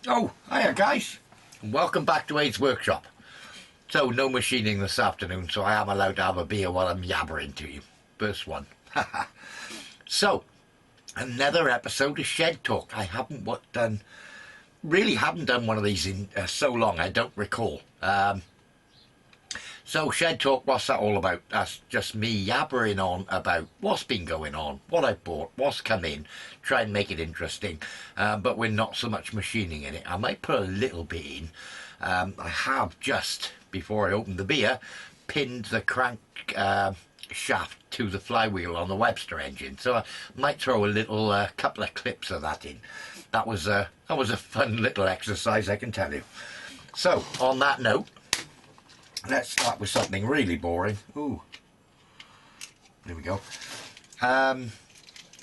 Oh, hiya guys, and welcome back to Aid's Workshop. So, no machining this afternoon, so I am allowed to have a beer while I'm yabbering to you. First one. So, another episode of Shed Talk. I really haven't done one of these in so long, I don't recall. So Shed Talk, what's that all about? That's just me yabbering on about what's been going on, what I bought, what's come in, try and make it interesting, but we're not so much machining in it. I might put a little bit in. I have just, before I opened the beer, pinned the crank shaft to the flywheel on the Webster engine, so I might throw a little couple of clips of that in. That was a fun little exercise, I can tell you. So, on that note, let's start with something really boring. Ooh, there we go.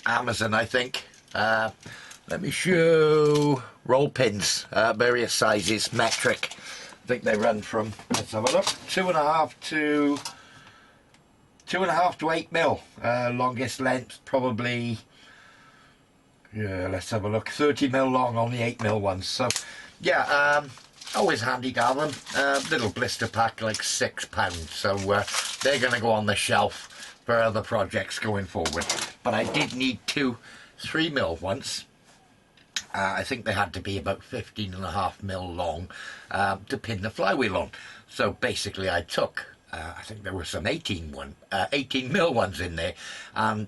Amazon, I think. Let me show. Roll pins, various sizes, metric. I think they run from, let's have a look, 2.5 to 8 mil. Longest length, probably, yeah, let's have a look, 30 mil long on the 8 mil ones. So, yeah, always handy to have them. Little blister pack, like £6. So they're going to go on the shelf for other projects going forward. But I did need two 3 mil once. I think they had to be about 15.5 mil long to pin the flywheel on. So basically I took, I think there were some 18 mil ones in there, and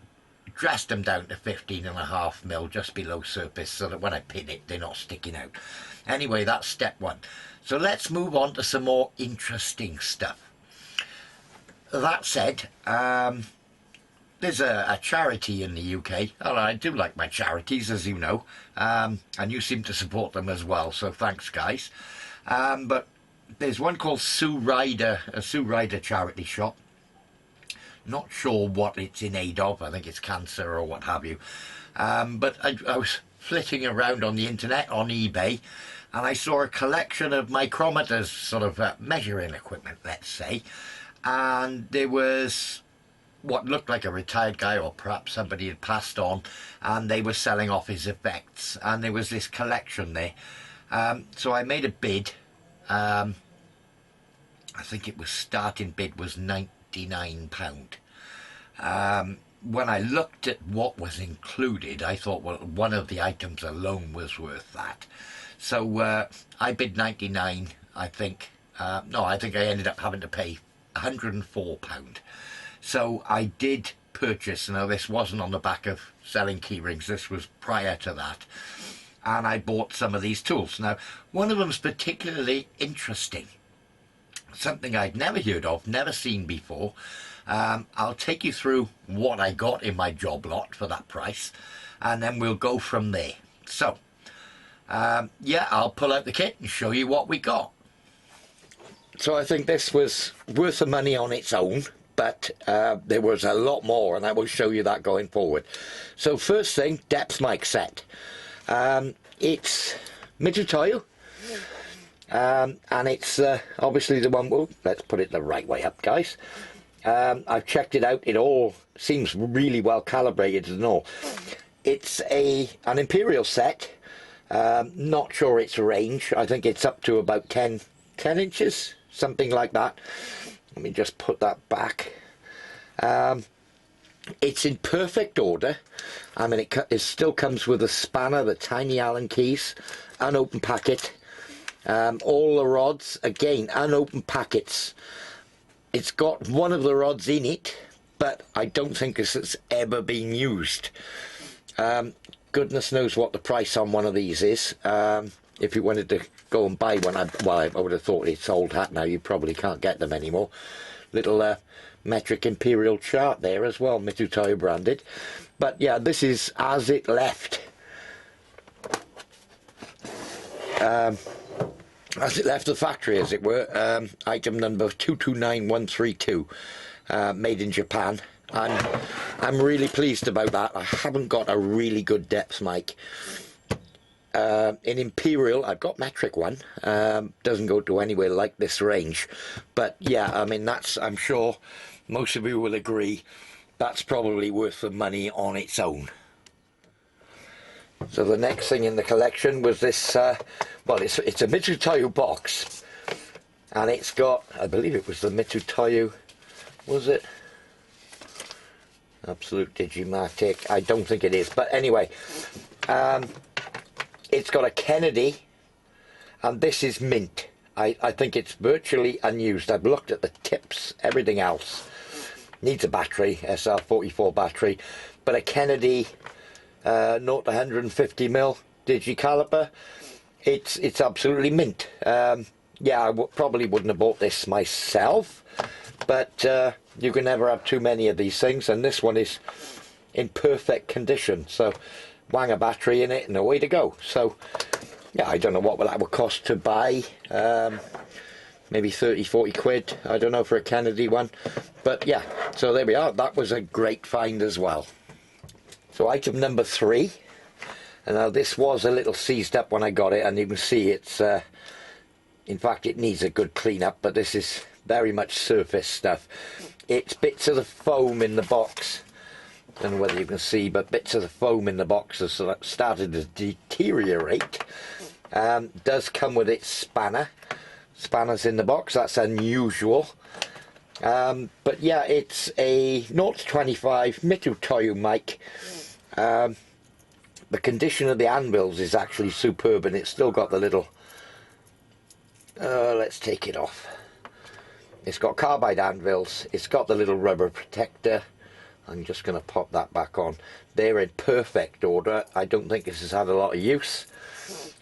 dressed them down to 15.5 mil just below surface, so that when I pin it they're not sticking out. Anyway, that's step one. So let's move on to some more interesting stuff. That said, there's a charity in the UK, and I do like my charities, as you know, and you seem to support them as well, so thanks guys. But there's one called Sue Ryder, a Sue Ryder charity shop. Not sure what it's in aid of, I think it's cancer or what have you. But I was flitting around on the internet, on eBay, and I saw a collection of micrometers, sort of measuring equipment, let's say, and there was what looked like a retired guy, or perhaps somebody had passed on, and they were selling off his effects, and there was this collection there. So I made a bid. I think it was, starting bid was £99. When I looked at what was included, I thought, well, one of the items alone was worth that. So I bid 99, I think. No, I think I ended up having to pay £104. So I did purchase, now this wasn't on the back of selling keyrings, this was prior to that, and I bought some of these tools. Now, one of them's particularly interesting, something I'd never heard of, never seen before. I'll take you through what I got in my job lot for that price, and then we'll go from there. So, yeah, I'll pull out the kit and show you what we got. So I think this was worth the money on its own, but there was a lot more, and I will show you that going forward. So first thing, depth mic set. It's mid-tile, and it's obviously the one, well, let's put it the right way up, guys. I've checked it out, it all seems really well calibrated and all. It's an Imperial set, not sure its range, I think it's up to about 10 inches, something like that. Let me just put that back. It's in perfect order. I mean, it still comes with a spanner, the tiny Allen keys, unopened packet. All the rods, again, unopened packets. It's got one of the rods in it, but I don't think this has ever been used. Goodness knows what the price on one of these is. If you wanted to go and buy one, I would have thought it's old hat now, you probably can't get them anymore. Little metric imperial chart there as well, Mitutoyo branded. But yeah, this is as it left. As it left the factory, as it were. Item number 229132, made in Japan. I'm really pleased about that. I haven't got a really good depth mic. In Imperial, I've got metric one, doesn't go to anywhere like this range, but yeah, I mean, that's, I'm sure most of you will agree, that's probably worth the money on its own. So the next thing in the collection was this, well, it's a Mitutoyo box, and it's got, I believe it was the Mitutoyo, was it? Absolute Digimatic, I don't think it is, but anyway, it's got a Kennedy, and this is mint. I think it's virtually unused. I've looked at the tips, everything else. Needs a battery, SR44 battery, but a Kennedy 0 to 150mm digicaliper, it's absolutely mint. Yeah, I probably wouldn't have bought this myself, but you can never have too many of these things, and this one is in perfect condition. So wang a battery in it and away to go. So yeah, I don't know what that would cost to buy, maybe 30-40 quid, I don't know, for a Kennedy one, but yeah, so there we are. That was a great find as well. So item number 3, and now this was a little seized up when I got it, and you can see it's in fact it needs a good clean up, but this is very much surface stuff. It's bits of the foam in the box, don't know whether you can see, but bits of the foam in the box have sort of started to deteriorate. Does come with its spanners in the box, that's unusual. But yeah, it's a 0 to 25 Mitutoyo mic. The condition of the anvils is actually superb, and it's still got the little, let's take it off. It's got carbide anvils, it's got the little rubber protector. I'm just going to pop that back on. They're in perfect order. I don't think this has had a lot of use.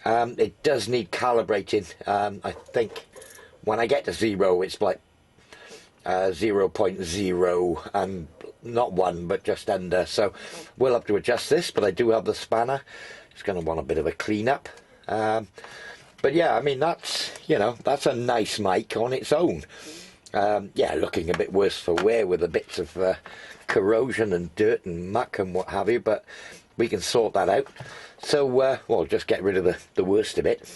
It does need calibrating. I think when I get to 0, it's like 0.0 and not 1, but just under. So we'll have to adjust this, but I do have the spanner. It's going to want a bit of a clean up. But yeah, I mean, that's, you know, that's a nice mic on its own. Yeah, looking a bit worse for wear with the bits of corrosion and dirt and muck and what have you, but we can sort that out. So we'll just get rid of the worst of it.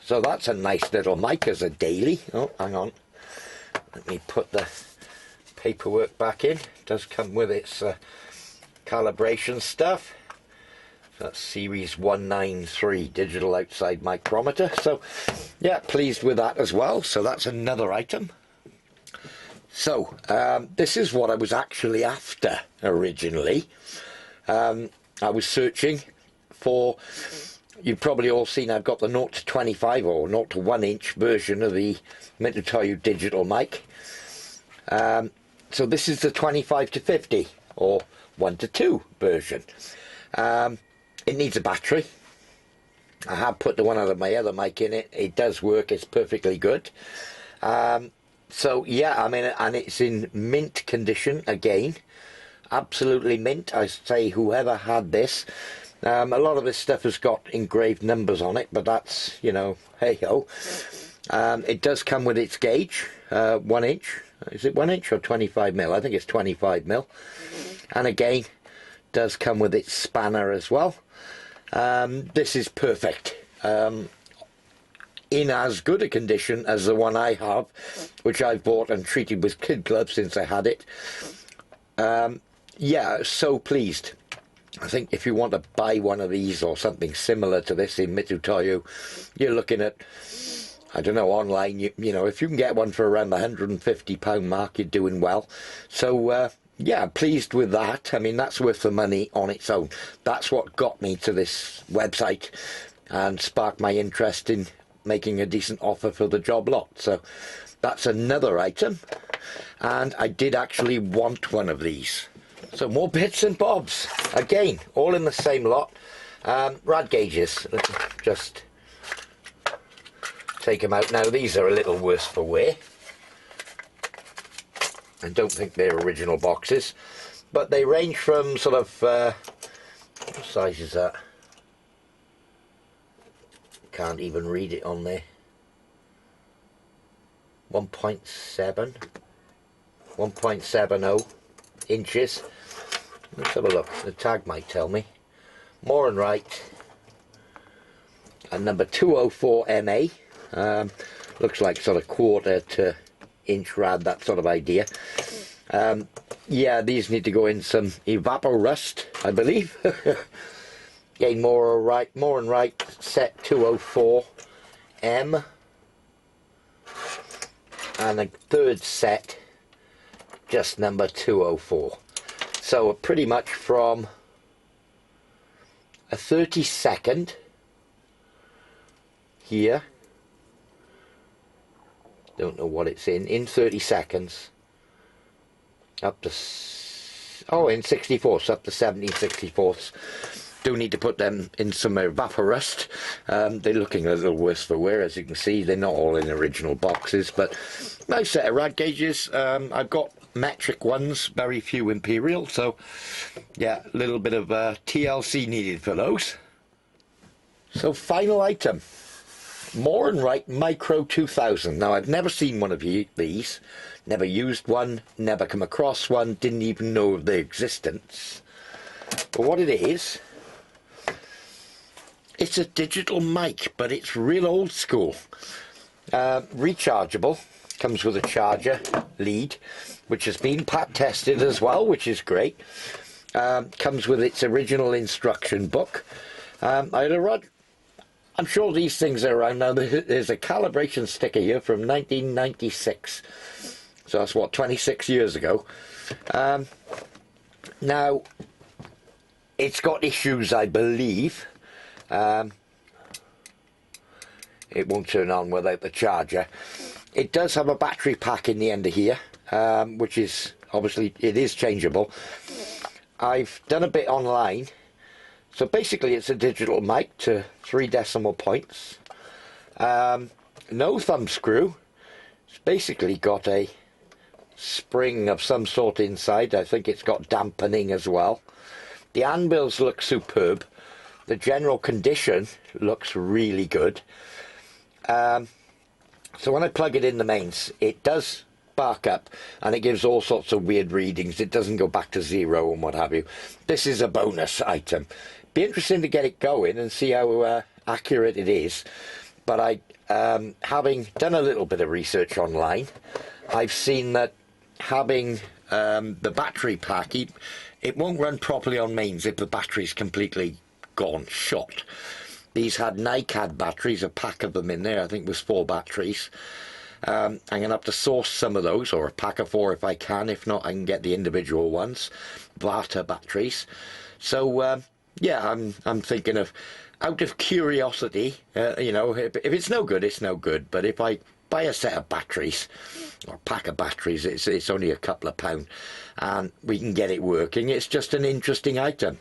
So that's a nice little mic as a daily. Oh, hang on, let me put the paperwork back in. It does come with its calibration stuff. That's series 193 digital outside micrometer. So yeah, pleased with that as well. So that's another item. So this is what I was actually after originally. I was searching for, you've probably all seen I've got the 0 to 25 or 0 to 1 inch version of the Mitutoyo digital mic. So this is the 25 to 50 or 1 to 2 version. It needs a battery. I have put the one out of my other mic in it. It does work, it's perfectly good. So yeah, I mean, and it's in mint condition again, absolutely mint. I say whoever had this, a lot of this stuff has got engraved numbers on it, but that's, you know, hey ho. It does come with its gauge, 1 inch. Is it 1 inch or 25mm? I think it's 25mm. And again, does come with its spanner as well. This is perfect. In as good a condition as the one I have, which I've bought and treated with kid gloves since I had it. Yeah, so pleased. I think if you want to buy one of these or something similar to this in Mitutoyo, you're looking at, I don't know, online, you know, if you can get one for around the £150 mark, you're doing well. So yeah, pleased with that. I mean, that's worth the money on its own. That's what got me to this website and sparked my interest in making a decent offer for the job lot. So that's another item, and I did actually want one of these. So more bits and bobs, again, all in the same lot. Rad gauges, let's just take them out now. These are a little worse for wear. I don't think they're original boxes, but they range from sort of, what size is that? Can't even read it on there. 1.7, 1.70 inches. Let's have a look. The tag might tell me. More and right. And number 204 MA. Looks like sort of quarter to inch rad, that sort of idea. Yeah, these need to go in some evapor rust, I believe. Again, more and right, set 204M. And the third set, just number 204. So pretty much from a 30-second here, don't know what it's in 30 seconds, up to, in 64ths, up to 17/64ths. Do need to put them in some evaporust. They're looking a little worse for wear, as you can see. They're not all in original boxes, but nice set of rad gauges. I've got metric ones, very few imperial, so yeah, a little bit of TLC needed for those. So final item, Moore and Wright Micro 2000. Now I've never seen one of these, never used one, never come across one, didn't even know of their existence. But what it is, it's a digital mic, but it's real old school. Rechargeable, comes with a charger lead, which has been pat tested as well, which is great. Comes with its original instruction book. I'm sure these things are around now. There's a calibration sticker here from 1996. So that's what, 26 years ago. Now, it's got issues, I believe. It won't turn on without the charger. It does have a battery pack in the end of here, which is obviously, it is changeable. I've done a bit online. So basically it's a digital mic to 3 decimal points. No thumb screw. It's basically got a spring of some sort inside. I think it's got dampening as well. The anvils look superb. The general condition looks really good. So when I plug it in the mains, it does spark up and it gives all sorts of weird readings. It doesn't go back to 0 and what have you. This is a bonus item. Be interesting to get it going and see how accurate it is. But having done a little bit of research online, I've seen that having the battery pack, it won't run properly on mains if the battery's completely gone shot. These had NiCad batteries, a pack of them in there. I think it was 4 batteries. I'm going to have to source some of those, or a pack of 4 if I can. If not, I can get the individual ones, Vata batteries. So yeah, I'm thinking of, out of curiosity, you know, if it's no good, it's no good. But if I buy a set of batteries, or a pack of batteries, it's only a couple of pounds, and we can get it working. It's just an interesting item.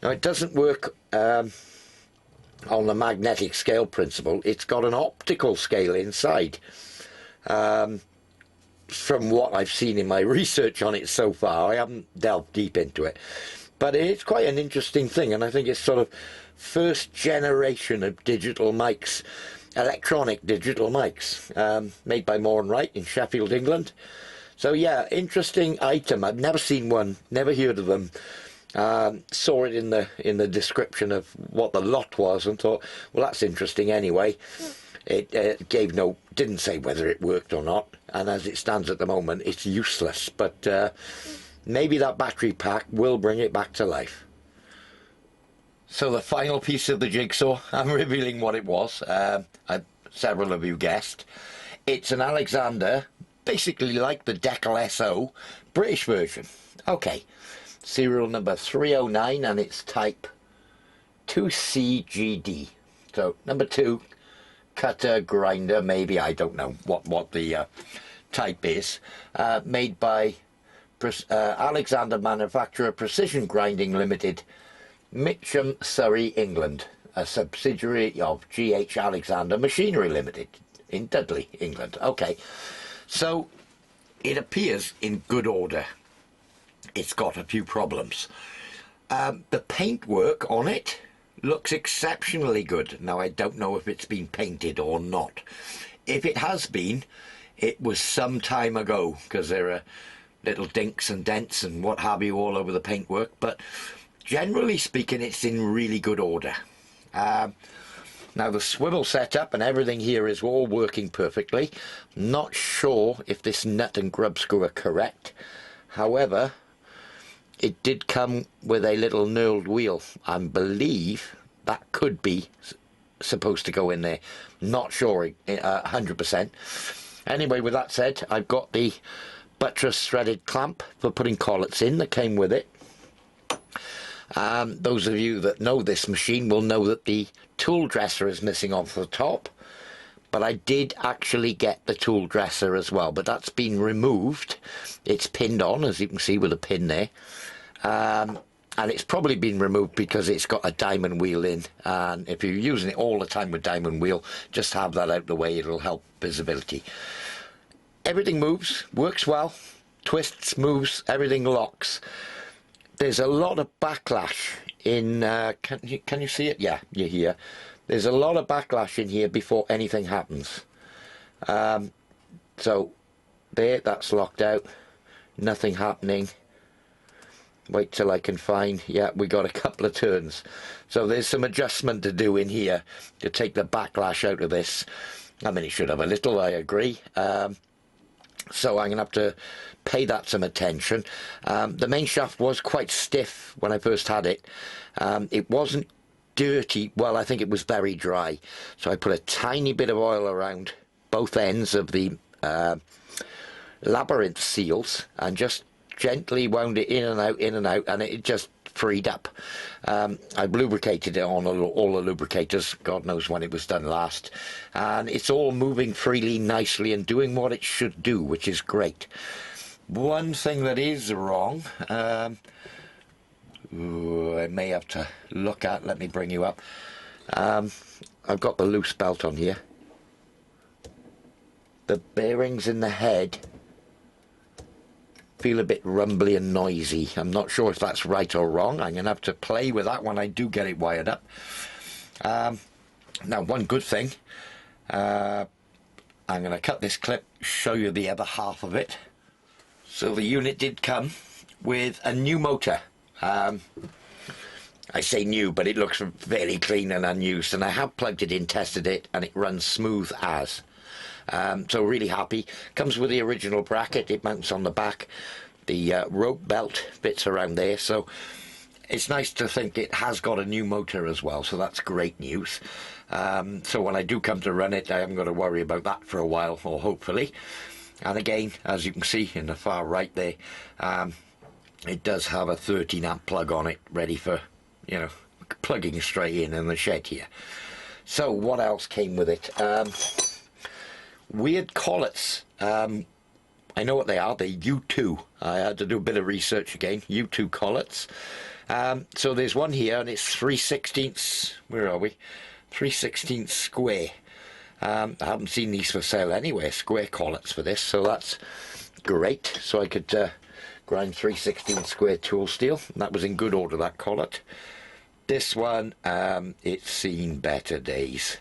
Now, it doesn't work on the magnetic scale principle. It's got an optical scale inside. From what I've seen in my research on it so far, I haven't delved deep into it. But it's quite an interesting thing, and I think it's sort of first generation of digital mics, electronic digital mics, made by Moore and Wright in Sheffield, England. So yeah, interesting item. I've never seen one, never heard of them. Saw it in the description of what the lot was and thought, well, that's interesting anyway. It didn't say whether it worked or not, and as it stands at the moment, it's useless. But maybe that battery pack will bring it back to life. So the final piece of the jigsaw, I'm revealing what it was. Several of you guessed. It's an Alexander, basically like the Deckel SO, British version. Okay, serial number 309, and it's type 2CGD. So number 2, cutter, grinder, maybe, I don't know what the type is. Made by Alexander Manufacturer Precision Grinding Limited, Mitcham, Surrey, England, a subsidiary of G.H. Alexander Machinery Limited in Dudley, England. Okay, so it appears in good order. It's got a few problems. The paintwork on it looks exceptionally good. Now, I don't know if it's been painted or not. If it has been, it was some time ago, because there are little dinks and dents and what have you all over the paintwork, but generally speaking, it's in really good order. Now, the swivel setup and everything here is all working perfectly. Not sure if this nut and grub screw are correct. However, it did come with a little knurled wheel. I believe that could be supposed to go in there. Not sure 100%. Anyway, with that said, I've got the buttress threaded clamp for putting collets in that came with it. Those of you that know this machine will know that the tool dresser is missing off the top, but I did actually get the tool dresser as well, but that's been removed. It's pinned on, as you can see, with a pin there, and it's probably been removed because it's got a diamond wheel in, and if you're using it all the time with diamond wheel, just have that out the way. It'll help visibility. Everything moves, works well, twists, moves, everything locks. There's a lot of backlash in, can you see it? Yeah, you're here. There's a lot of backlash in here before anything happens. So, there, that's locked out. Nothing happening. Wait till I can find, yeah, we got a couple of turns. So there's some adjustment to do in here to take the backlash out of this. I mean, it should have a little, I agree. So I'm going to have to pay that some attention. The main shaft was quite stiff when I first had it. It wasn't dirty, well, I think it was very dry. So I put a tiny bit of oil around both ends of the labyrinth seals and just gently wound it in and out, and it just freed up. I've lubricated it on all the lubricators. God knows when it was done last, and it's all moving freely, nicely, and doing what it should do, which is great. One thing that is wrong, I may have to look at, let me bring you up. I've got the loose belt on here. The bearings in the head feel a bit rumbly and noisy. I'm not sure if that's right or wrong. I'm going to have to play with that when I do get it wired up. Now, one good thing, I'm going to cut this clip, show you the other half of it. So the unit did come with a new motor. I say new, but it looks fairly clean and unused, and I have plugged it in, tested it, and it runs smooth as. So really happy. Comes with the original bracket. It mounts on the back. The rope belt fits around there, so it's nice to think it has got a new motor as well, so that's great news. So when I do come to run it, I haven't got to worry about that for a while, or hopefully. And again, as you can see in the far right there, it does have a 13 amp plug on it, ready for, you know, plugging straight in the shed here. So what else came with it? Weird collets. I know what they are. They're U2. I had to do a bit of research again. U2 collets. So there's one here, and it's 3/16. Where are we? 3/16 square. I haven't seen these for sale anywhere. Square collets for this, so that's great. So I could grind 3/16 square tool steel. That was in good order, that collet. This one, it's seen better days.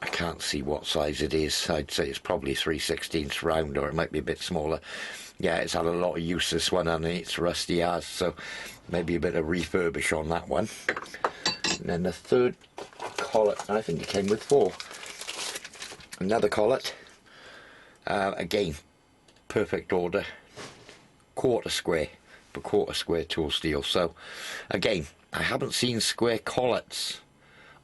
I can't see what size it is. I'd say it's probably 3/16 round, or it might be a bit smaller. Yeah, it's had a lot of use, this one, and it's rusty as, so maybe a bit of refurbish on that one. And then the third collet, I think it came with 4. Another collet. Again, perfect order. Quarter square for quarter square tool steel. So again, I haven't seen square collets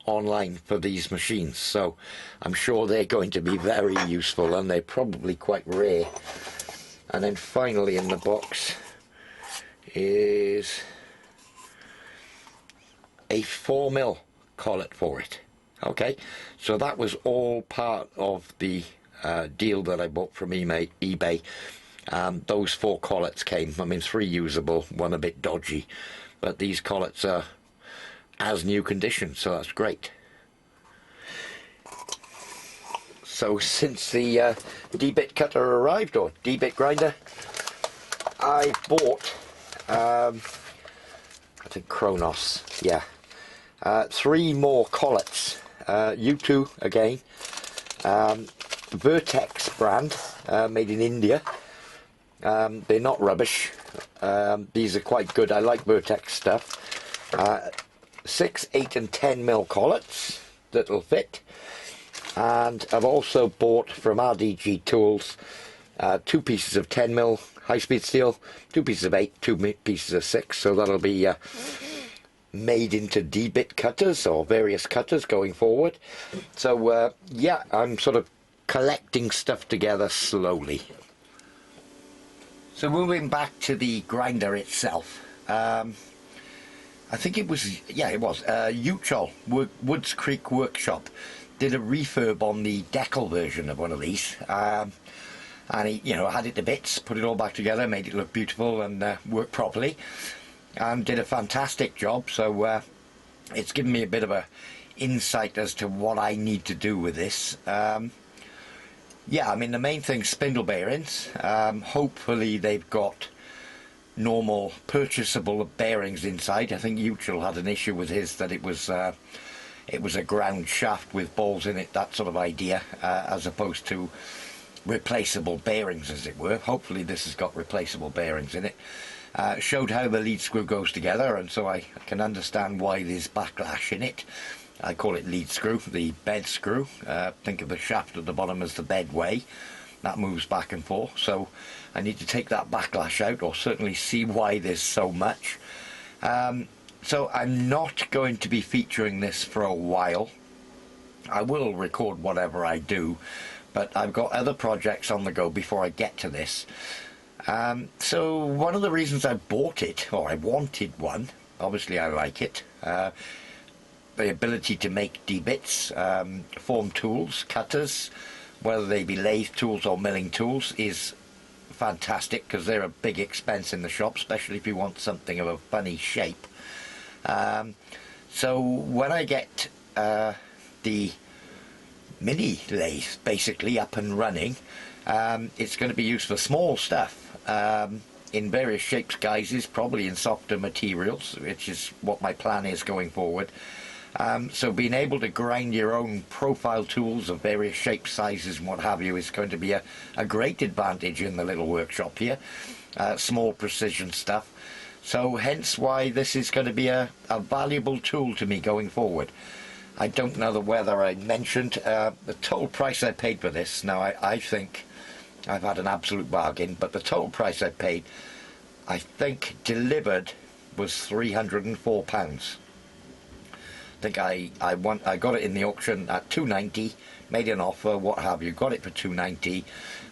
online for these machines, so I'm sure they're going to be very useful, and they're probably quite rare. And then finally in the box is a 4mm collet for it. Okay, so that was all part of the deal that I bought from eBay. Those 4 collets came. I mean, 3 usable, 1 a bit dodgy, but these collets are as new condition, so that's great. So since the D-bit cutter arrived, or D-bit grinder, I bought I think Kronos, yeah, 3 more collets, U2 again, Vertex brand, made in India. They're not rubbish. These are quite good. I like Vertex stuff. 6, 8 and 10mm collets that'll fit. And I've also bought from RDG Tools 2 pieces of 10mm high-speed steel, 2 pieces of 8, 2 pieces of 6, so that'll be made into D-bit cutters or various cutters going forward. So yeah, I'm sort of collecting stuff together slowly. So moving back to the grinder itself, I think it was, yeah, it was Uchol, Woods Creek Workshop, did a refurb on the decal version of one of these, and he, you know, had it to bits, put it all back together, made it look beautiful and work properly, and did a fantastic job. So it's given me a bit of a insight as to what I need to do with this. Yeah, I mean, the main thing, spindle bearings. Hopefully they've got normal purchasable bearings inside. I think Uchel had an issue with his, that it was a ground shaft with balls in it, that sort of idea, as opposed to replaceable bearings, as it were. Hopefully this has got replaceable bearings in it. Showed how the lead screw goes together, and so I can understand why there's backlash in it. I call it lead screw, the bed screw. Think of the shaft at the bottom as the bed way. That moves back and forth, so I need to take that backlash out, or certainly see why there's so much. So I'm not going to be featuring this for a while. I will record whatever I do, but I've got other projects on the go before I get to this. So one of the reasons I bought it, or I wanted one, obviously I like it, the ability to make D-bits, form tools, cutters, whether they be lathe tools or milling tools, is fantastic, because they're a big expense in the shop, especially if you want something of a funny shape. So when I get the mini lathe basically up and running, it's going to be used for small stuff, in various shapes, guises, probably in softer materials, which is what my plan is going forward. So being able to grind your own profile tools of various shapes, sizes and what have you is going to be a great advantage in the little workshop here. Small precision stuff. So hence why this is going to be a valuable tool to me going forward. I don't know whether I mentioned the total price I paid for this. Now I think I've had an absolute bargain, but the total price I paid, I think delivered, was £304. I think I got it in the auction at £290, made an offer, what have you, got it for £290.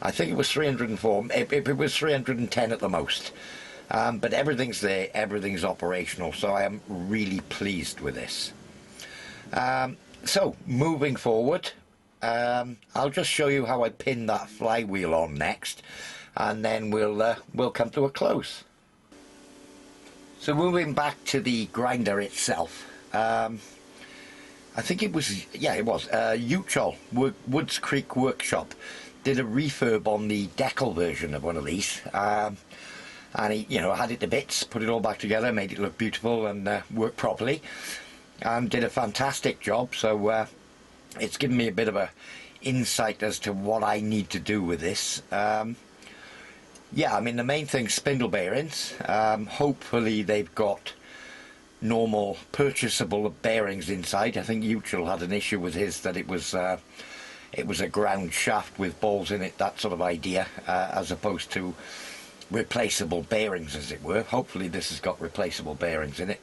I think it was 304, it was 310 at the most. But everything's there, everything's operational, so I am really pleased with this. So moving forward, I'll just show you how I pin that flywheel on next, and then we'll come to a close. So moving back to the grinder itself, I think it was, yeah, it was Uchol, Woods Creek Workshop, did a refurb on the decal version of one of these, and he, you know, had it to bits, put it all back together, made it look beautiful and work properly, and did a fantastic job. So it's given me a bit of a insight as to what I need to do with this. Yeah, I mean, the main thing, spindle bearings. Hopefully they've got normal purchasable bearings inside. I think Uchel had an issue with his, that it was a ground shaft with balls in it, that sort of idea, as opposed to replaceable bearings, as it were. Hopefully this has got replaceable bearings in it.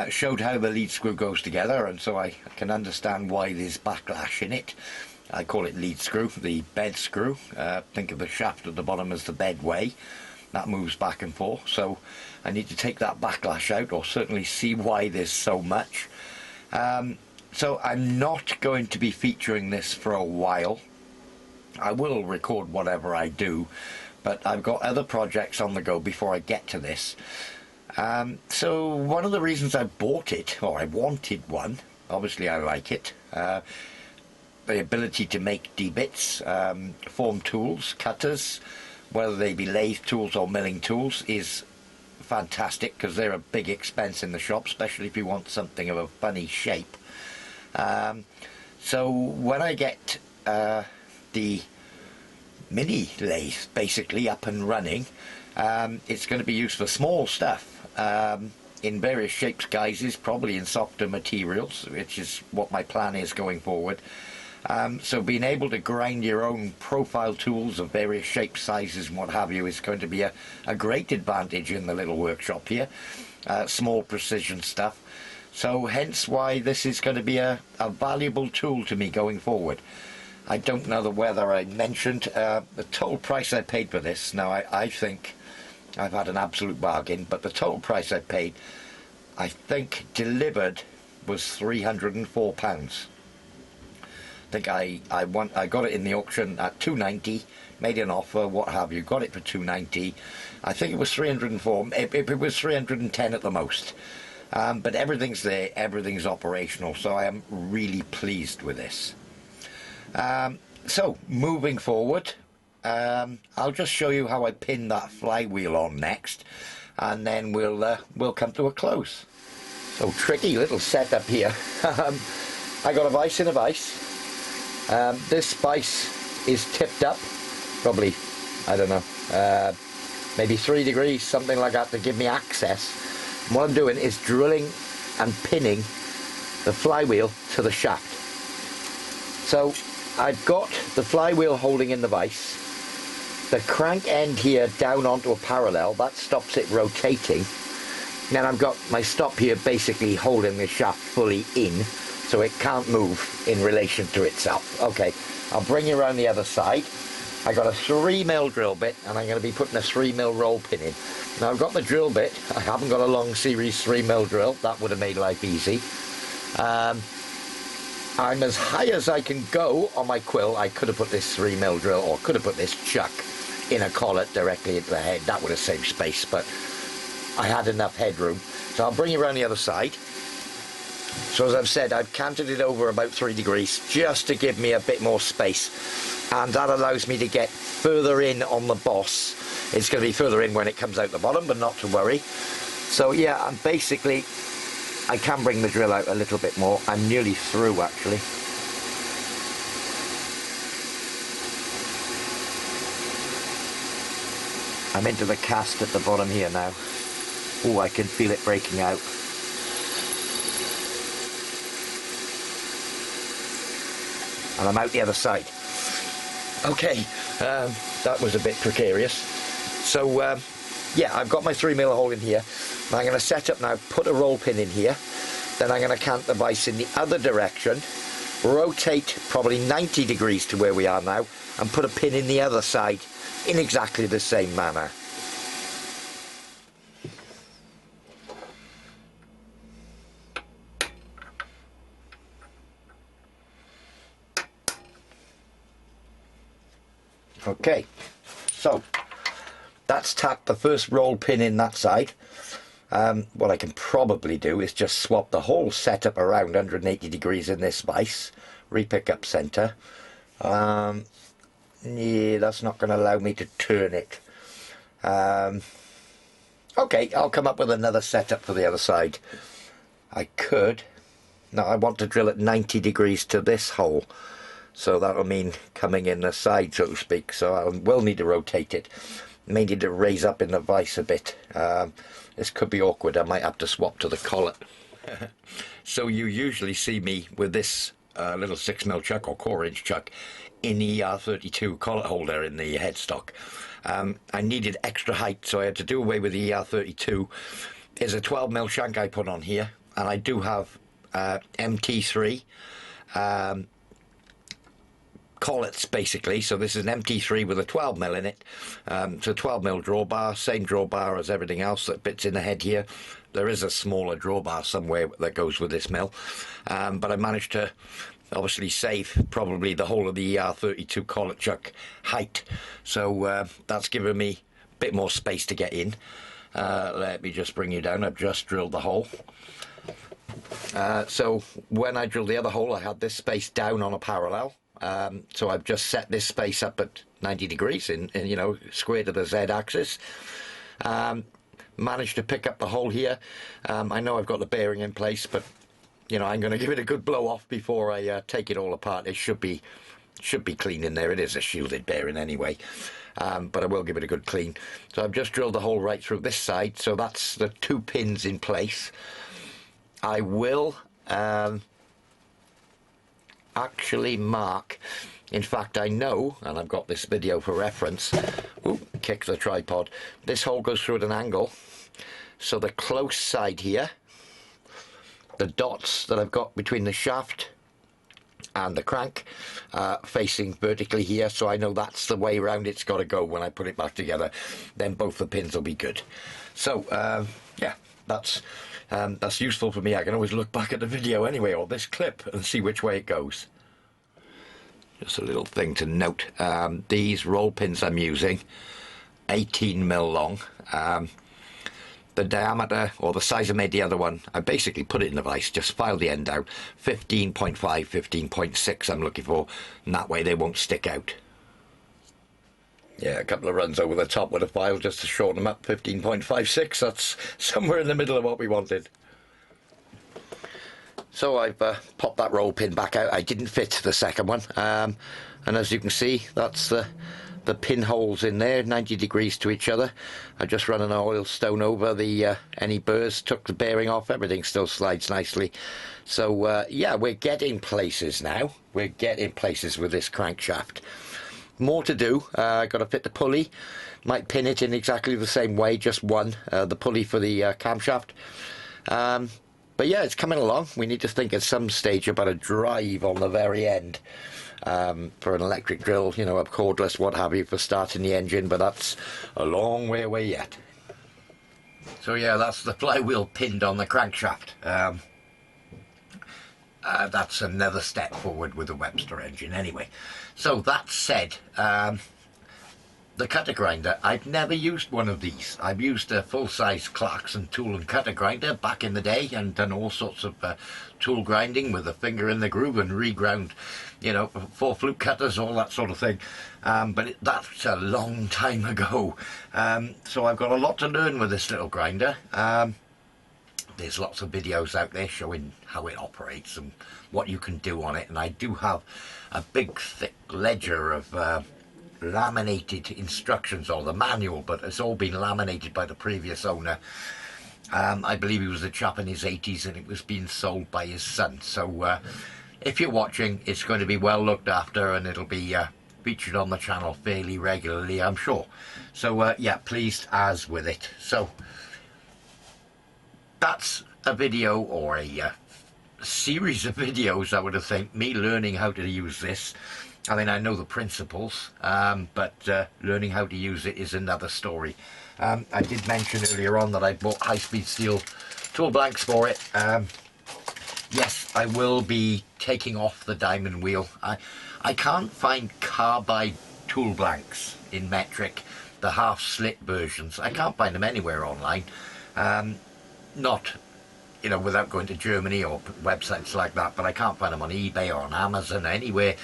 Showed how the lead screw goes together, and so I can understand why there's backlash in it. I call it lead screw, the bed screw. Think of the shaft at the bottom as the bed way. That moves back and forth, so I need to take that backlash out, or certainly see why there's so much. So I'm not going to be featuring this for a while. I will record whatever I do, but I've got other projects on the go before I get to this. So one of the reasons I bought it, or I wanted one, obviously I like it, the ability to make D-bits, form tools, cutters, whether they be lathe tools or milling tools, is fantastic, because they're a big expense in the shop, especially if you want something of a funny shape. So when I get the mini lathe basically up and running, it's going to be used for small stuff, in various shapes, guises, probably in softer materials, which is what my plan is going forward. So being able to grind your own profile tools of various shapes, sizes and what have you is going to be a great advantage in the little workshop here. Small precision stuff. So hence why this is going to be a valuable tool to me going forward. I don't know whether I mentioned the total price I paid for this. Now I think I've had an absolute bargain, but the total price I paid, I think delivered, was £304. I think I got it in the auction at £290, made an offer, what have you, got it for £290. I think it was £304. It was £310 at the most. But everything's there, everything's operational, so I am really pleased with this. So moving forward, I'll just show you how I pin that flywheel on next, and then we'll come to a close. So tricky little setup here. I got a vise in a vise. This vise is tipped up, probably, I don't know, maybe 3 degrees, something like that, to give me access. And what I'm doing is drilling and pinning the flywheel to the shaft. So I've got the flywheel holding in the vise, the crank end here down onto a parallel, that stops it rotating. Then I've got my stop here basically holding the shaft fully in, so it can't move in relation to itself. Okay, I'll bring you around the other side. I got a 3mm drill bit, and I'm going to be putting a 3mm roll pin in. Now I've got the drill bit. I haven't got a long series 3mm drill. That would have made life easy. I'm as high as I can go on my quill. I could have put this 3mm drill, or could have put this chuck in a collet directly into the head. That would have saved space, but I had enough headroom. So I'll bring you around the other side. So as I've said, I've canted it over about 3 degrees just to give me a bit more space, and that allows me to get further in on the boss. It's going to be further in when it comes out the bottom, but not to worry. So yeah, I'm basically, I can bring the drill out a little bit more. I'm nearly through actually. I'm into the cast at the bottom here now. Oh, I can feel it breaking out. And I'm out the other side. Okay, that was a bit precarious. So yeah, I've got my 3mm hole in here. I'm going to set up now, put a roll pin in here, then I'm going to cant the vise in the other direction, rotate probably 90 degrees to where we are now, and put a pin in the other side in exactly the same manner. Okay, so that's tacked the first roll pin in that side. What I can probably do is just swap the whole setup around 180 degrees in this vise, repick up center. Yeah, that's not going to allow me to turn it. Okay, I'll come up with another setup for the other side. I could. No, I want to drill at 90 degrees to this hole. So that'll mean coming in the side, so to speak. So I will need to rotate it. May need to raise up in the vise a bit. This could be awkward. I might have to swap to the collet. So you usually see me with this little 6mm chuck or 4-inch chuck in the ER32 collet holder in the headstock. I needed extra height, so I had to do away with the ER32. There's a 12mm shank I put on here, and I do have MT3 collets basically. So this is an MT3 with a 12mm in it. It's a 12mm drawbar, same drawbar as everything else that fits in the head here. There is a smaller drawbar somewhere that goes with this mill, but I managed to obviously save probably the whole of the ER32 collet chuck height, so that's given me a bit more space to get in. Let me just bring you down. I've just drilled the hole. So when I drilled the other hole, I had this space down on a parallel. So I've just set this space up at 90 degrees in you know, square to the Z axis. Managed to pick up the hole here. I know I've got the bearing in place, but you know, I'm going to give it a good blow off before I take it all apart. It should be clean in there. It is a shielded bearing anyway, but I will give it a good clean. So I've just drilled the hole right through this side, so that's the 2 pins in place. I will actually mark. In fact, I know, and I've got this video for reference. Ooh, kick the tripod. This hole goes through at an angle. So the close side here, the dots that I've got between the shaft and the crank facing vertically here, so I know that's the way around it's got to go when I put it back together. Then both the pins will be good. So yeah, that's useful for me. I can always look back at the video anyway, or this clip, and see which way it goes. Just a little thing to note, these roll pins I'm using, 18mm long. The diameter, or the size I made the other one, I basically put it in the vise, just filed the end out. 15.5, 15.6 I'm looking for, and that way they won't stick out. Yeah, a couple of runs over the top with a file just to shorten them up. 15.56, that's somewhere in the middle of what we wanted. So I've popped that roll pin back out. I didn't fit the second one, and as you can see, that's the pinholes in there, 90 degrees to each other. I just run an oil stone over the any burrs, took the bearing off, everything still slides nicely. So yeah, we're getting places now. We're getting places with this crankshaft. More to do. Got to fit the pulley. Might pin it in exactly the same way, just one, the pulley for the camshaft. But yeah, it's coming along. We need to think at some stage about a drive on the very end. For an electric drill, you know, a cordless, what have you, for starting the engine, but that's a long way away yet. So yeah, that's the flywheel pinned on the crankshaft. That's another step forward with the Webster engine anyway. So that said, the cutter grinder, I've never used one of these. I've used a full-size Clarkson tool and cutter grinder back in the day, and done all sorts of tool grinding with a finger in the groove and reground, you know, 4 flute cutters, all that sort of thing. But that's a long time ago. So I've got a lot to learn with this little grinder. There's lots of videos out there showing how it operates and what you can do on it, and I do have a big thick ledger of laminated instructions, or the manual, but it's all been laminated by the previous owner. I believe he was a chap in his 80s, and it was being sold by his son. So if you're watching, it's going to be well looked after, and it'll be featured on the channel fairly regularly, I'm sure. So yeah, pleased as with it. So that's a video, or a series of videos, I would have think, me learning how to use this. I mean, I know the principles, but learning how to use it is another story. I did mention earlier on that I bought high-speed steel tool blanks for it. Yes, I will be taking off the diamond wheel. I can't find carbide tool blanks in metric, the half-slit versions. I can't find them anywhere online. Not, you know, without going to Germany or websites like that, but I can't find them on eBay or on Amazon, anywhere.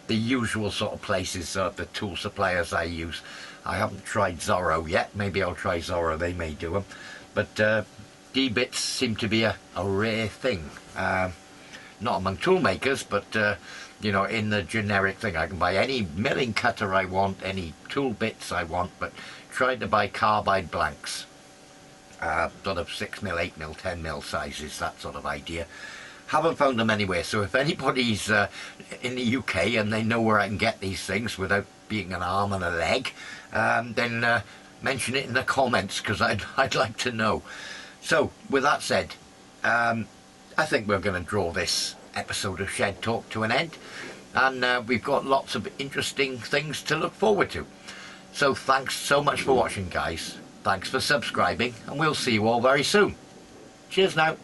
The usual sort of places, the tool suppliers I use. I haven't tried Zorro yet. Maybe I'll try Zorro, they may do them. But D-bits seem to be a rare thing. Not among tool makers, but you know, in the generic thing. I can buy any milling cutter I want, any tool bits I want, but trying to buy carbide blanks. Sort of 6mm, 8mm, 10mm sizes, that sort of idea. Haven't found them anywhere, so if anybody's in the UK and they know where I can get these things without being an arm and a leg, then mention it in the comments, because I'd like to know. So with that said, I think we're going to draw this episode of Shed Talk to an end, and we've got lots of interesting things to look forward to. So thanks so much for watching, guys. Thanks for subscribing, and we'll see you all very soon. Cheers now.